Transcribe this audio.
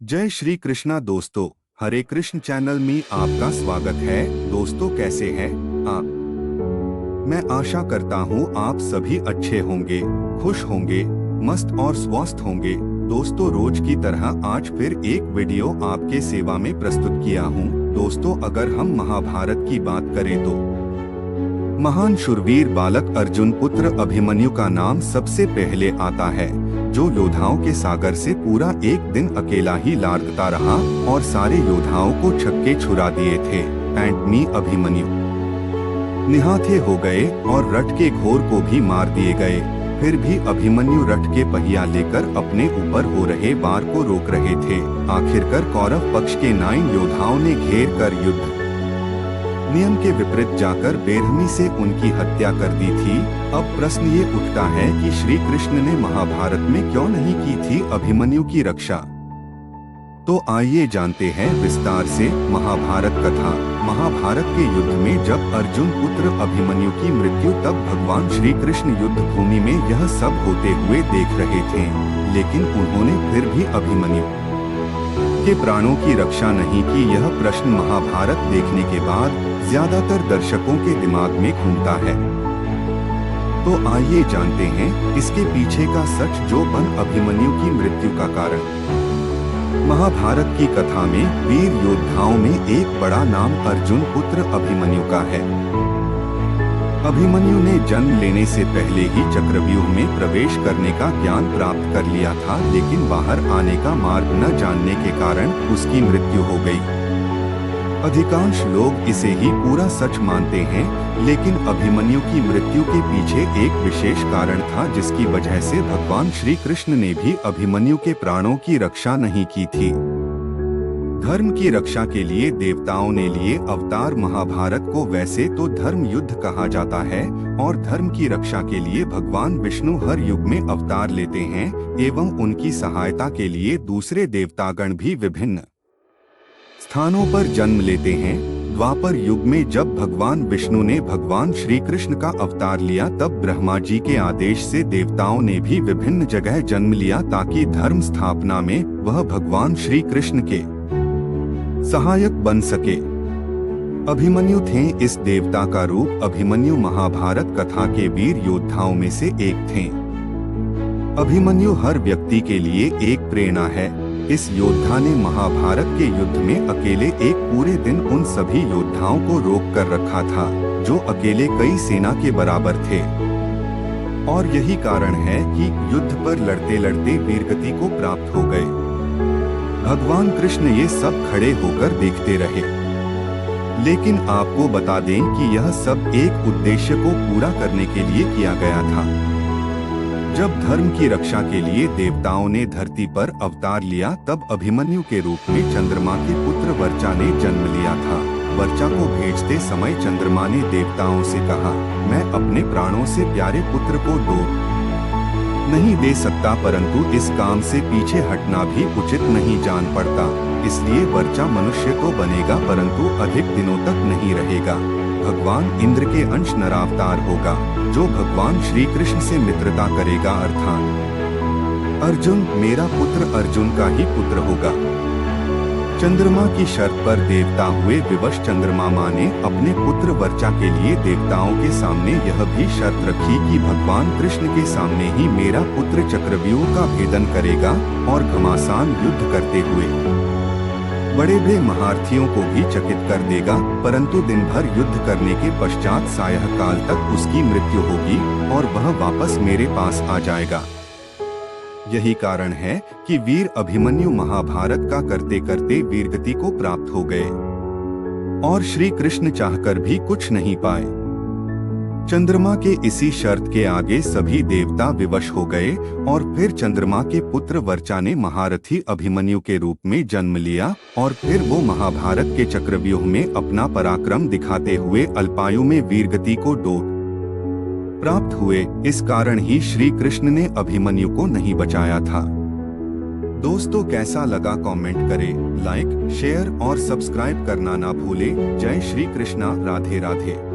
जय श्री कृष्णा दोस्तों, हरे कृष्ण चैनल में आपका स्वागत है। दोस्तों कैसे हैं आप? मैं आशा करता हूँ आप सभी अच्छे होंगे, खुश होंगे, मस्त और स्वस्थ होंगे। दोस्तों रोज की तरह आज फिर एक वीडियो आपके सेवा में प्रस्तुत किया हूँ। दोस्तों अगर हम महाभारत की बात करें तो महान शूरवीर बालक अर्जुन पुत्र अभिमन्यु का नाम सबसे पहले आता है, जो योद्धाओं के सागर से पूरा एक दिन अकेला ही लाड़ता रहा और सारे योद्धाओं को छक्के छुड़ा दिए थे। पैंटमी अभिमन्यु निहत्थे हो गए और रथ के घोर को भी मार दिए गए। फिर भी अभिमन्यु रथ के पहिया लेकर अपने ऊपर हो रहे वार को रोक रहे थे। आखिरकार कौरव पक्ष के 9 योद्धाओं ने घेर कर युद्ध नियम के विपरीत जाकर बेरहमी से उनकी हत्या कर दी थी। अब प्रश्न ये उठता है कि श्री कृष्ण ने महाभारत में क्यों नहीं की थी अभिमन्यु की रक्षा? तो आइए जानते हैं विस्तार से महाभारत कथा। महाभारत के युद्ध में जब अर्जुन पुत्र अभिमन्यु की मृत्यु, तब भगवान श्री कृष्ण युद्ध भूमि में यह सब होते हुए देख रहे थे, लेकिन उन्होंने फिर भी अभिमन्यु के प्राणों की रक्षा नहीं की। यह प्रश्न महाभारत देखने के बाद ज्यादातर दर्शकों के दिमाग में घूमता है। तो आइए जानते हैं इसके पीछे का सच, जो बन अभिमन्यु की मृत्यु का कारण। महाभारत की कथा में वीर योद्धाओं में एक बड़ा नाम अर्जुन पुत्र अभिमन्यु का है। अभिमन्यु ने जन्म लेने से पहले ही चक्रव्यूह में प्रवेश करने का ज्ञान प्राप्त कर लिया था, लेकिन बाहर आने का मार्ग न जानने के कारण उसकी मृत्यु हो गई। अधिकांश लोग इसे ही पूरा सच मानते हैं, लेकिन अभिमन्यु की मृत्यु के पीछे एक विशेष कारण था, जिसकी वजह से भगवान श्री कृष्ण ने भी अभिमन्यु के प्राणों की रक्षा नहीं की थी। धर्म की रक्षा के लिए देवताओं ने लिए अवतार। महाभारत को वैसे तो धर्म युद्ध कहा जाता है, और धर्म की रक्षा के लिए भगवान विष्णु हर युग में अवतार लेते हैं एवं उनकी सहायता के लिए दूसरे देवतागण भी विभिन्न स्थानों पर जन्म लेते हैं। द्वापर युग में जब भगवान विष्णु ने भगवान श्री कृष्ण का अवतार लिया, तब ब्रह्मा जी के आदेश से देवताओं ने भी विभिन्न जगह जन्म लिया, ताकि धर्म स्थापना में वह भगवान श्री कृष्ण के सहायक बन सके। अभिमन्यु थे इस देवता का रूप। अभिमन्यु महाभारत कथा के वीर योद्धाओं में से एक थे। अभिमन्यु हर व्यक्ति के लिए एक प्रेरणा है। इस योद्धा ने महाभारत के युद्ध में अकेले एक पूरे दिन उन सभी योद्धाओं को रोक कर रखा था, जो अकेले कई सेना के बराबर थे। और यही कारण है कि युद्ध पर लड़ते लड़ते वीरगति को प्राप्त हो गए। भगवान कृष्ण ये सब खड़े होकर देखते रहे। लेकिन आपको बता दें कि यह सब एक उद्देश्य को पूरा करने के लिए किया गया था। जब धर्म की रक्षा के लिए देवताओं ने धरती पर अवतार लिया, तब अभिमन्यु के रूप में चंद्रमा के पुत्र वर्चा ने जन्म लिया था। वर्चा को भेजते समय चंद्रमा ने देवताओं से कहा, मैं अपने प्राणों से प्यारे पुत्र को नहीं दे सकता, परंतु इस काम से पीछे हटना भी उचित नहीं जान पड़ता। इसलिए वर्चा मनुष्य तो बनेगा, परंतु अधिक दिनों तक नहीं रहेगा। भगवान इंद्र के अंश नरावतार होगा, जो भगवान श्री कृष्ण से मित्रता करेगा, अर्थात अर्जुन मेरा पुत्र अर्जुन का ही पुत्र होगा। चंद्रमा की शर्त पर देवता हुए विवश। चंद्रमा माँ ने अपने पुत्र वर्चा के लिए देवताओं के सामने यह भी शर्त रखी कि भगवान कृष्ण के सामने ही मेरा पुत्र चक्रव्यूह का भेदन करेगा और घमासान युद्ध करते हुए बड़े बड़े महारथियों को भी चकित कर देगा, परंतु दिन भर युद्ध करने के पश्चात सायंकाल तक उसकी मृत्यु होगी और वह वापस मेरे पास आ जाएगा। यही कारण है कि वीर अभिमन्यु महाभारत का करते करते वीरगति को प्राप्त हो गए और श्री कृष्ण चाहकर भी कुछ नहीं पाए। चंद्रमा के इसी शर्त के आगे सभी देवता विवश हो गए और फिर चंद्रमा के पुत्र वर्चा ने महारथी अभिमन्यु के रूप में जन्म लिया, और फिर वो महाभारत के चक्रव्यूह में अपना पराक्रम दिखाते हुए अल्पायु में वीरगति को प्राप्त हुए। इस कारण ही श्री कृष्ण ने अभिमन्यु को नहीं बचाया था। दोस्तों कैसा लगा कमेंट करें, लाइक, शेयर और सब्सक्राइब करना ना भूले। जय श्री कृष्णा, राधे राधे।